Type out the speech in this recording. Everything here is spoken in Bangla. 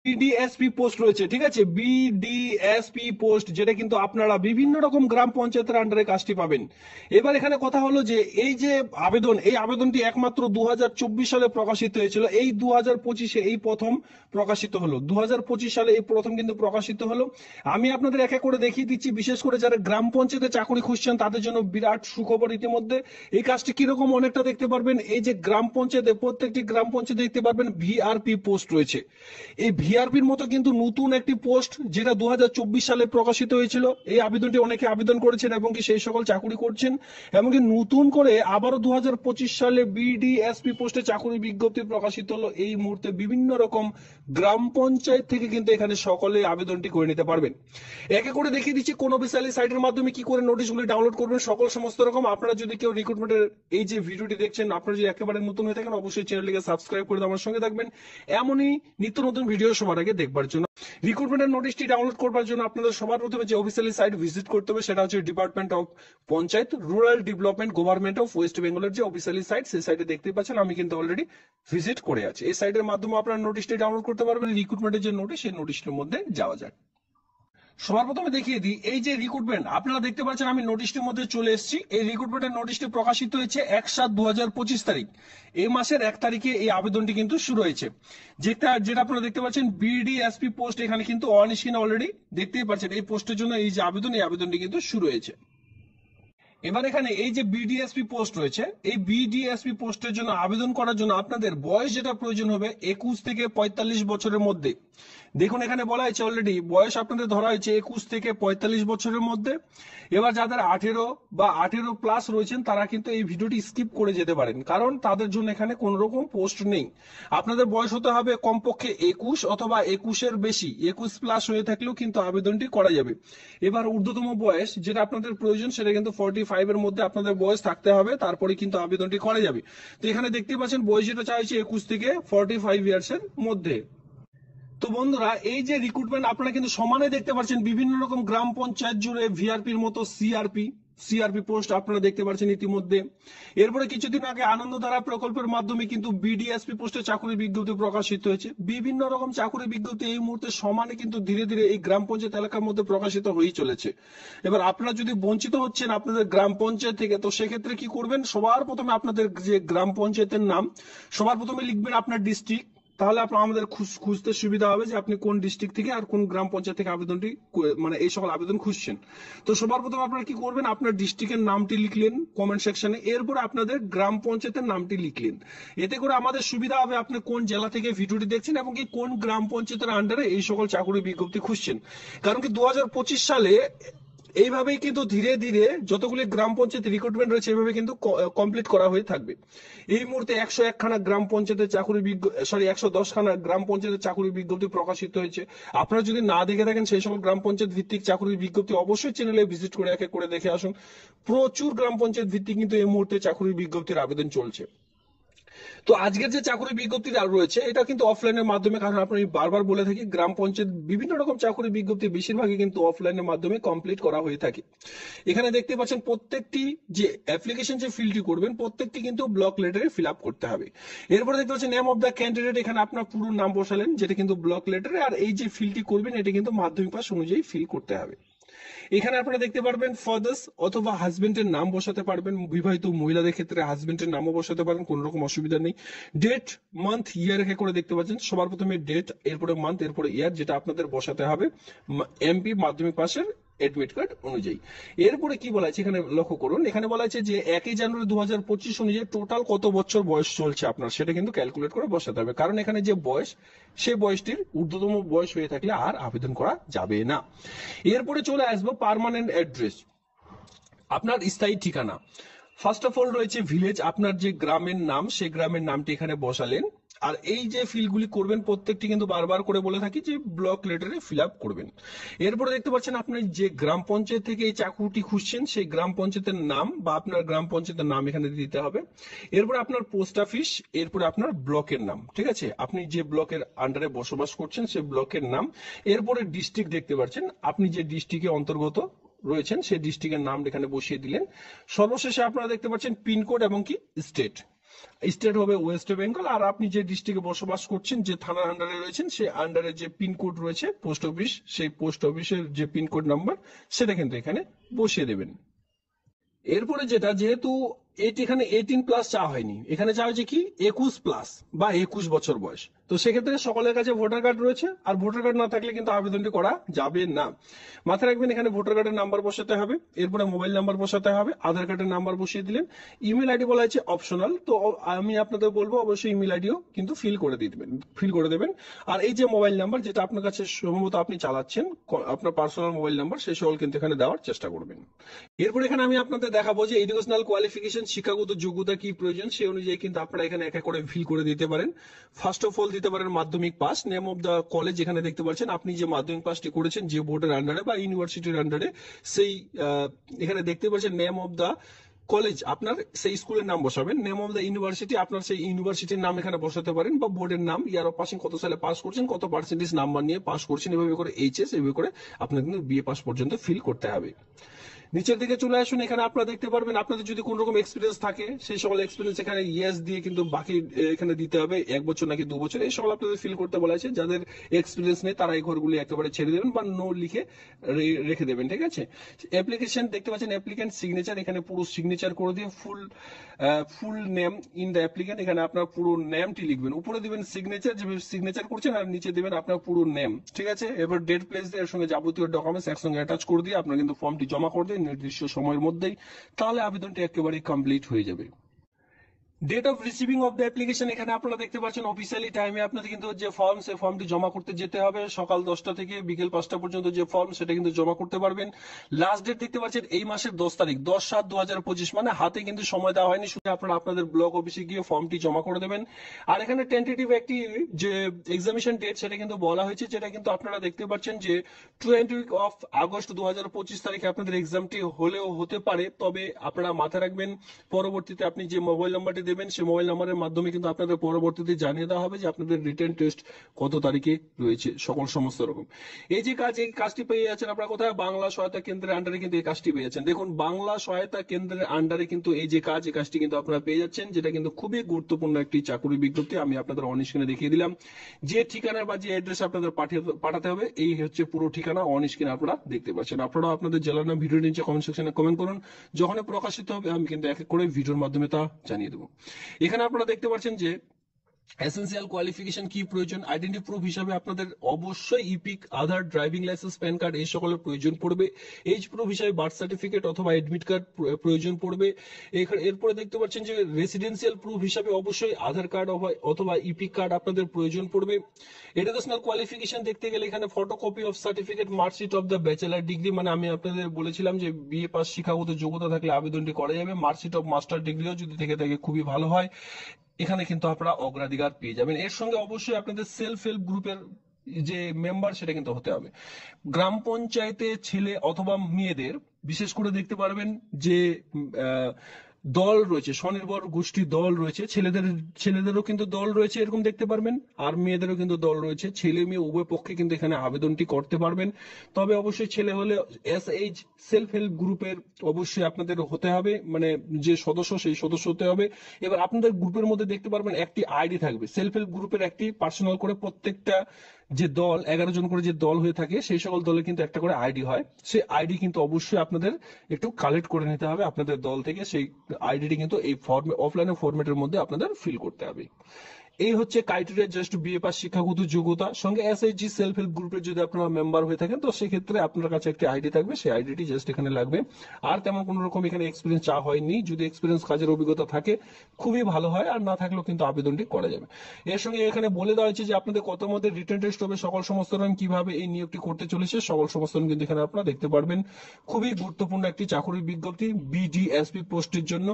বিডিএসপি পোস্ট রয়েছে, ঠিক আছে, বিডিএসপি পোস্ট, যেটা কিন্তু আপনারা বিভিন্ন রকম গ্রাম পঞ্চায়েতের আন্ডারে কাজটি পাবেন। এবার এখানে কথা হলো যে এই যে আবেদন, এই আবেদনটি একমাত্র 2024 সালে প্রকাশিত হয়েছিল, এই 2025-এ এই প্রথম প্রকাশিত হলো, 2025 সালে এই প্রথম কিন্তু প্রকাশিত হলো। আমি আপনাদের এক এক করে দেখিয়ে দিচ্ছি, বিশেষ করে যারা গ্রাম পঞ্চায়েতে চাকরি খুঁজছেন তাদের জন্য বিরাট সুখবর ইতিমধ্যে। এই কাজটি কিরকম অনেকটা দেখতে পারবেন, এই যে গ্রাম পঞ্চায়েতে, প্রত্যেকটি গ্রাম পঞ্চায়েতে দেখতে পারবেন ভিআরপি পোস্ট রয়েছে। এই ভিআরপির মতো কিন্তু নতুন একটি পোস্ট, যেটা 2024 সালে প্রকাশিত হয়েছিল, এই আবেদনটি অনেকে আবেদন করেছেন এবং কি সেই সকল চাকরি করছেন। এমনকি নতুন করে আবারও 2025 সালে বিডিএসপি পোস্টে চাকরি বিজ্ঞপ্তি প্রকাশিত হলো। এই মুহূর্তে বিভিন্ন রকম গ্রাম পঞ্চায়েত থেকে কিন্তু এখানে সকলে আবেদনটি করে নিতে পারবেন। একে করে দেখিয়ে দিচ্ছি কোন অফিসিয়ালি সাইটের মাধ্যমে কি করে নোটিশগুলি ডাউনলোড করবেন, সকল সমস্ত রকম। আপনারা যদি কেউ রিক্রুটমেন্টের এই যে ভিডিওটি দেখছেন, আপনারা যদি একেবারে নতুন হয়ে থাকেন, অবশ্যই চ্যানেলটিকে সাবস্ক্রাইব করে আমার সঙ্গে থাকবেন এমনই নিত্য নতুন ভিডিও সবার আগে দেখবার জন্য। রিক্রুটমেন্টের নোটিশটি ডাউনলোড করবার জন্য আপনাদের সবার প্রথমে যে অফিসিয়ালি সাইট ভিজিট করতে হবে সেটা হচ্ছে department of panchayat rural development government of West বেঙ্গলের যে অফিসিয়ালি সাইট, সেই সাইটে দেখতে পাচ্ছেন আমি কিন্তু অলরেডি ভিজিট করে আছি। এই সাইটের মাধ্যমে আপনারা নোটিশটি ডাউনলোড করতে পারবেন। রিক্রুটমেন্টের যে নোটিশ, সেই নোটিশটির মধ্যে যাওয়া যায়। সবার প্রথমে দেখিয়ে দিই, এই যে রিক্রুটমেন্ট আপনারা দেখতে পাচ্ছেন, আমি নোটিশটির মধ্যে চলে এসেছি। এই রিক্রুটমেন্টের নোটিশটি প্রকাশিত হয়েছে 1/7/2025 তারিখ, এই মাসের 1 তারিখে এই আবেদনটি কিন্তু শুরু হয়েছে। যেটা আপনারা দেখতে পাচ্ছেন বিডিএসপি পোস্ট, এখানে কিন্তু অন স্ক্রিনে অলরেডি দেখতেই পাচ্ছেন এই পোস্টের জন্য এই যে আবেদন, এই আবেদনটি কিন্তু শুরু হয়েছে। এবার এখানে এই যে বিডিএসপি পোস্ট রয়েছে, এই বিডিএসপি পোস্টের জন্য আবেদন করার জন্য আপনাদের বয়স যেটা প্রয়োজন হবে 21 থেকে 45 বছরের মধ্যে। দেখুন এখানে বলা হয়েছে অলরেডি বয়স আপনাদের ধরা হয়েছে 21 থেকে 45 বছরের মধ্যে। এবার যাদের 18 বা 18 প্লাস রয়েছেন তারা কিন্তু এই ভিডিওটি স্কিপ করে যেতে পারেন, কারণ তাদের জন্য এখানে কোন রকম পোস্ট নেই। আপনাদের বয়স হতে হবে কমপক্ষে 21 অথবা 21-এর বেশি, 21 প্লাস হয়ে থাকলেও কিন্তু আবেদনটি করা যাবে। এবার ঊর্ধ্বতম বয়স যেটা আপনাদের প্রয়োজন সেটা কিন্তু 45-এর মধ্যে আপনাদের বয়স থাকতে হবে, তারপরে কিন্তু আবেদনটি করা যাবে। তো এখানে দেখতে পাচ্ছেন বয়স যেটা চাইছে 21 থেকে 45 ইয়ার্সের মধ্যে। তো বন্ধুরা, এই যে রিক্রুটমেন্ট আপনারা কিন্তু সমানে দেখতে পাচ্ছেন বিভিন্ন রকম গ্রাম পঞ্চায়েত জুড়ে ভিআরপির মতো সিআরপি পোস্ট আপনারা দেখতে পাচ্ছেন ইতিমধ্যে। এরপরে কিছুদিন আগে আনন্দধারা প্রকল্পের মাধ্যমে কিন্তু বিডিএসপি পোস্টে চাকরি বিজ্ঞপ্তি প্রকাশিত হয়েছে। বিভিন্ন রকম চাকরি বিজ্ঞপ্তি এই মুহূর্তে সমানে কিন্তু ধীরে ধীরে এই গ্রাম পঞ্চায়েত এলাকার মধ্যে প্রকাশিত হয়েই চলেছে। এবার আপনারা যদি বঞ্চিত হচ্ছেন আপনাদের গ্রাম পঞ্চায়েত থেকে, তো সেক্ষেত্রে কি করবেন, সবার প্রথমে আপনাদের যে গ্রাম পঞ্চায়েতের নাম সবার প্রথমে লিখবেন আপনার ডিস্ট্রিক্ট। তাহলে আমাদের খুঁজতে সুবিধা হবে যে আপনি কোন ডিস্ট্রিক্ট থেকে আর কোন গ্রাম পঞ্চায়েত থেকে আবেদনটি মানে এই সকল আবেদন খুঁজছেন। তো সবার প্রথমে আপনারা কি করবেন, আপনার ডিস্ট্রিক্টের নামটি লিখলেন কমেন্ট সেকশনে, এরপর আপনাদের গ্রাম পঞ্চায়েতের নামটি লিখলেন। এতে করে আমাদের সুবিধা হবে আপনি কোন জেলা থেকে ভিডিওটি দেখছেন এবং কি কোন গ্রাম পঞ্চায়েতের আন্ডারে এই সকল চাকরি বিজ্ঞপ্তি খুঁজছেন। কারণ কি 2025 সালে এইভাবেই কিন্তু ধীরে ধীরে যতগুলি গ্রাম পঞ্চায়েত রিক্রুটমেন্ট রয়েছে এইভাবে কিন্তু কমপ্লিট করা হয়ে থাকবে। এই মুহূর্তে 101 খানা গ্রাম পঞ্চায়েতের চাকরি 110 খানা গ্রাম পঞ্চায়েতের চাকরি বিজ্ঞপ্তি প্রকাশিত হয়েছে। আপনারা যদি না দেখে থাকেন সেই সকল গ্রাম পঞ্চায়েত ভিত্তিক চাকরির বিজ্ঞপ্তি, অবশ্যই চ্যানেলে ভিজিট করে এক এক করে দেখে আসুন। প্রচুর গ্রাম পঞ্চায়েত ভিত্তিক কিন্তু এই মুহূর্তে চাকরির বিজ্ঞপ্তির আবেদন চলছে। তো আজকের যে চাকরি বিজ্ঞপ্তি রয়েছে এটা কিন্তু অফলাইনের মাধ্যমে, কারণ আমি বারবার বলে থাকি গ্রাম পঞ্চায়েত বিভিন্ন রকম চাকরি বিজ্ঞপ্তি বেশিরভাগই কিন্তু অফলাইনের মাধ্যমে কমপ্লিট করা হয়ে থাকে। এখানে দেখতে পাচ্ছেন প্রত্যেকটি যে অ্যাপ্লিকেশন যে ফিলটি করবেন প্রত্যেকটি কিন্তু ব্লক লেটারে ফিল আপ করতে হবে। এরপরে দেখতে পাচ্ছেন নেম অফ দ্য ক্যান্ডিডেট, এখানে আপনার পুরো নাম বসালেন যেটা কিন্তু ব্লক লেটারে, আর এই যে ফিলটি করবেন এটা কিন্তু মাধ্যমিক পাস অনুযায়ী ফিল করতে হবে। এখানে আপনারা দেখতে পারবেন ফাদার্স অথবা হাজবেন্ডের নাম বসাতে পারবেন, বিবাহিত মহিলাদের ক্ষেত্রে হাজবেন্ডের নামও বসাতে পারেন, কোনো রকম অসুবিধা নেই। ডেট, মান্থ, ইয়ার একে করে দেখতে পাচ্ছেন, সবার প্রথমে ডেট, এরপরে মান্থ, এরপরে ইয়ার, যেটা আপনাদের বসাতে হবে এমপি মাধ্যমিক পাশের এডমিট কার্ড অনুযায়ী। এরপরে কি বলা আছে এখানে লক্ষ্য করুন, এখানে বলা আছে যে 1 জানুয়ারি 2025 অনুযায়ী টোটাল কত বছর বয়স চলছে আপনার সেটা কিন্তু ক্যালকুলেট করে বসাতে হবে, কারণ এখানে যে বয়স সেই বয়সটির ঊর্ধ্বতম বয়স হয়ে থাকলে আর আবেদন করা যাবে না। এরপরে চলে আসবো পার্মানেন্ট অ্যাড্রেস, আপনার স্থায়ী ঠিকানা। ফার্স্ট অফ অল রয়েছে ভিলেজ, আপনার যে গ্রামের নাম সেই গ্রামের নামটি এখানে বসালেন। আর এই যে ফিলগুলি করবেন প্রত্যেকটি কিন্তু বারবার করে বলে থাকি যে ব্লক লেটারে ফিল আপ করবেন। এরপরে দেখতে পাচ্ছেন আপনার যে গ্রাম পঞ্চায়েত থেকে এই চাকরিটি খুঁজছেন সেই গ্রাম পঞ্চায়েতের নাম বা আপনার গ্রাম পঞ্চায়েতের নাম এখানে দিতে হবে। এরপরে আপনার পোস্ট অফিস, এরপরে আপনার ব্লকের নাম, ঠিক আছে, আপনি যে ব্লকের আন্ডারে বসবাস করছেন সেই ব্লকের নাম। এরপরে ডিস্ট্রিক্ট দেখতে পাচ্ছেন, আপনি যে ডিস্ট্রিক্টের অন্তর্গত রয়েছেন সেই ডিস্ট্রিক্টের নাম এখানে বসিয়ে দিলেন। সর্বশেষে আপনারা দেখতে পাচ্ছেন পিনকোড এবং কি স্টেট। স্টেট হবে ওয়েস্ট বেঙ্গল, আর আপনি যে ডিস্ট্রিক্টে বসবাস করছেন, যে থানার আন্ডারে রয়েছেন, সেই আন্ডারে যে পিনকোড রয়েছে পোস্ট অফিস, সেই পোস্ট অফিসের যে পিনকোড নাম্বার সেটা কিন্তু এখানে বসিয়ে দেবেন। এরপরে যেটা, যেহেতু এখানে 18+ চা হয়নি, এখানে চা হয়েছে কি 21+ বা 21 বছর বয়স। তো সেক্ষেত্রে সকলের কাছে ভোটার কার্ড রয়েছে, আর ভোটার কার্ড না থাকলে কিন্তু আবেদনটি করা যাবে না। মাথায় রাখবেন, এখানে ভোটার কার্ডের নাম্বার বসাতে হবে, এরপরে মোবাইল নাম্বার বসাতে হবে, আধার কার্ডের নাম্বার বসিয়ে দিলেন। ইমেল আইডি বলা হয়েছে অপশনাল, তো আমি আপনাদের বলবো অবশ্যই ইমেল আইডিও কিন্তু ফিল করে দেবেন। আর এই যে মোবাইল নাম্বার, যেটা আপনার কাছে সম্ভবত আপনি চালাচ্ছেন, আপনার পার্সোনাল মোবাইল নাম্বার, সেই সকল কিন্তু এখানে দেওয়ার চেষ্টা করবেন। এরপর এখানে আমি আপনাদের দেখাবো যে এডুকেশনাল কোয়ালিফিকেশন, শিক্ষাগত যোগ্যতা কি প্রয়োজন, সেই অনুযায়ী কিন্তু আপনারা এখানে এক এক করে ফিল করে দিতে পারেন। ফার্স্ট অফ অল দিতে পারেন মাধ্যমিক pass, name of the college, এখানে দেখতে পাচ্ছেন আপনি যে মাধ্যমিক পাসটি করেছেন যে বোর্ডের আন্ডারে বা ইউনিভার্সিটির আন্ডারে, সেই এখানে দেখতে পাচ্ছেন নেম অফ দ্য কলেজ, আপনার সেই স্কুলের নাম বসাবেন। নেম অফ দ্য ইউনিভার্সিটি, আপনার সেই ইউনিভার্সিটির নাম এখানে বসাতে পারেন, বা বোর্ডের নাম, ইয়ার অফ পাসিং, কত সালে পাস করছেন, কত পার্সেন্টেজ নাম্বার নিয়ে পাস করছেন, এভাবে করে এইচএস, এভাবে করে আপনার কিন্তু বিএ পাস পর্যন্ত ফিল করতে হবে। নিচের দিকে চলে আসুন, এখানে আপনারা দেখতে পারবেন আপনাদের যদি কোন রকম এক্সপিরিয়েন্স থাকে, সেই সকল এক্সপিরিয়েন্স এখানে ইয়েস দিয়ে কিন্তু বাকি এখানে দিতে হবে, 1 বছর নাকি 2 বছর, এই সকল আপনাদের ফিল করতে বলা আছে। যাদের এক্সপিরিয়েন্স নেই তারা এই ঘরগুলি একেবারে ছেড়ে দেবেন বা নো লিখে রেখে দেবেন, ঠিক আছে। অ্যাপ্লিকেশন দেখতে পাচ্ছেন, অ্যাপ্লিক্যান্ট সিগনেচার, এখানে পুরো সিগনেচার করে দিয়ে full name in the applicant, এখানে আপনার পুরো নেমটি লিখবেন, উপরে দিবেন সিগনেচার, যে সিগনেচার করছেন, আর নিচে দিবেন আপনার পুরো নেম, ঠিক আছে। এবার ডেট প্লেস দিয়ে এর সঙ্গে যাবতীয় ডকুমেন্টস একসঙ্গে অ্যাটাচ করে দিয়ে আপনার কিন্তু ফর্মটি জমা করে দিন নির্দিষ্ট সময়ের মধ্যেই, তাহলে আবেদনটি একেবারে কমপ্লিট হয়ে যাবে। Date of receiving of the application, এখানে আপনারা দেখতে পাচ্ছেন অফিসিয়ালি টাইমে আপনাদের কিন্তু যে ফর্ম, সেই ফর্মটি জমা করতে যেতে হবে সকাল 10টা থেকে বিকেল 5টা পর্যন্ত, যে ফর্ম সেটা কিন্তু জমা করতে পারবেন। লাস্ট ডেট দেখতে পাচ্ছেন এই মাসের 10 তারিখ, 10/7/2025, মানে হাতে কিন্তু সময় দেওয়া হয়নি, শুধু আপনারা আপনাদের ব্লক অফিসে গিয়ে ফর্মটি জমা করে দেবেন। আর এখানে টেন্টেটিভ একটি যে এক্সামিনেশন ডেট সেটা কিন্তু বলা হয়েছে, যেটা কিন্তু আপনারা দেখতে পাচ্ছেন যে 20 আগস্ট 2025 তারিখে আপনাদের এক্সামটি হলেও হতে পারে। তবে আপনারা মাথায় রাখবেন, পরবর্তীতে আপনি যে মোবাইল নাম্বারটি দেবেন, সেই মোবাইল নাম্বারের মাধ্যমে কিন্তু আপনাদের পরবর্তীতে জানিয়ে দেওয়া হবে যে আপনাদের রিটেন টেস্ট কত তারিখে রয়েছে, সকল সমস্ত রকম। এই যে এই কাজটি পেয়ে যাচ্ছেন আপনারা কোথায়, বাংলা সহায়তা কেন্দ্রের আন্ডারে কিন্তু এই কাজটি পেয়ে যাচ্ছেন। দেখুন, বাংলা সহায়তা কেন্দ্রের আন্ডারে কিন্তু এই যে এই কাজটি কিন্তু আপনারা পেয়ে যাচ্ছেন, যেটা কিন্তু খুবই গুরুত্বপূর্ণ একটি চাকরি বিজ্ঞপ্তি। আমি আপনাদের অন স্ক্রিনে দেখিয়ে দিলাম যে ঠিকানা বা যে অ্যাড্রেস আপনাদের পাঠাতে হবে, এই হচ্ছে পুরো ঠিকানা, অন স্ক্রিনে আপনারা দেখতে পাচ্ছেন। আপনারা আপনাদের জেলার নাম ভিডিও নিচে কমেন্ট সেকশনে কমেন্ট করুন, যখনই প্রকাশিত হবে আমি কিন্তু এক এক করে ভিডিওর মাধ্যমে তা জানিয়ে দেবো। এখানে আপনারা দেখতে পাচ্ছেন যে এসেনশিয়াল কোয়ালিফিকেশন কি প্রয়োজন, আইডেন্টি প্রুফ হিসাবে আপনাদের অবশ্যই ইপিক, আধার, ড্রাইভিং লাইসেন্স, প্যান কার্ড, এই সকলের প্রয়োজন পড়বে। এজ প্রুফ হিসাবে বার্থ সার্টিফিকেট অথবা এডমিট কার্ড প্রয়োজন পড়বে। এরপরে দেখতে পাচ্ছেন যে রেসিডেন্সিয়াল প্রুফ হিসাবে অবশ্যই আধার কার্ড অথবা ইপিক কার্ড আপনাদের প্রয়োজন পড়বে। এডুকেশনাল কোয়ালিফিকেশন দেখতে গেলে এখানে photocopy of certificate, marksheet of the bachelor degree, মানে আমি আপনাদের বলেছিলাম যে বিএ পাস শিক্ষাগত যোগ্যতা থাকলে আবেদনটি করা যাবে। মার্কশিট অফ মাস্টার ডিগ্রিও যদি থেকে থাকে খুবই ভালো হয়, এখানে কিন্তু আপনারা অগ্রাধিকার পেয়ে যাবেন। এর সঙ্গে অবশ্যই আপনাদের সেলফ হেল্প গ্রুপের যে মেম্বার সেটা কিন্তু হতে হবে। গ্রাম পঞ্চায়েতে ছেলে অথবা মেয়েদের বিশেষ করে দেখতে পারবেন যে দল রয়েছে, স্বনির্ভর গোষ্ঠী দল রয়েছে, ছেলেদেরও কিন্তু দল রয়েছে, এরকম দেখতে পারবেন, আর মেয়েদেরও কিন্তু দল রয়েছে। ছেলে মেয়ে উভয় পক্ষে কিন্তু এখানে আবেদনটি করতে পারবেন। তবে অবশ্যই ছেলে হলে এসএইচ সেলফ হেল্প গ্রুপের অবশ্যই আপনাদের হতে হবে, মানে যে সদস্য সেই সদস্য হতে হবে। এবার আপনাদের গ্রুপের মধ্যে দেখতে পারবেন একটি আইডি থাকবে, সেলফ হেল্প গ্রুপের একটি পার্সোনাল করে, প্রত্যেকটা যে দল 11 জন করে যে দল হয়ে থাকে, সেই সকল দলে কিন্তু একটা করে আইডি হয়। সেই আইডি কিন্তু অবশ্যই আপনাদের একটু কালেক্ট করে নিতে হবে আপনাদের দল থেকে। সেই আইডিটি কিন্তু এই ফর্মে, অফলাইনে ফরম্যাটের মধ্যে আপনাদের ফিল করতে হবে। এই হচ্ছে ক্রাইটেরিয়া, জাস্ট বিএ পাস শিক্ষাগত যোগ্যতা, সঙ্গে এসএইচজি সেলফ হেল্প গ্রুপের যদি আপনারা মেম্বার হয়ে থাকেন, তো সেক্ষেত্রে আপনার কাছে একটি আইডি থাকবে, সেই আইডিটি জাস্ট এখানে লাগবে। আর তেমন কোনো রকম এখানে এক্সপিরিয়েন্স চা হয়নি, যদি এক্সপিরিয়েন্স কাজের অভিজ্ঞতা থাকে খুবই ভালো হয়, আর না থাকলেও কিন্তু আবেদনটি করা যাবে। এর সঙ্গে এখানে বলে দেওয়া হয়েছে যে আপনাদের কত মধ্যে রিটেন টেস্ট হবে, সকল সমস্ত রকম কিভাবে এই নিয়োগটি করতে চলেছে, সকল সমস্ত কিন্তু এখানে আপনারা দেখতে পারবেন। খুবই গুরুত্বপূর্ণ একটি চাকরির বিজ্ঞপ্তি বিডিএসপি পোস্টের জন্য।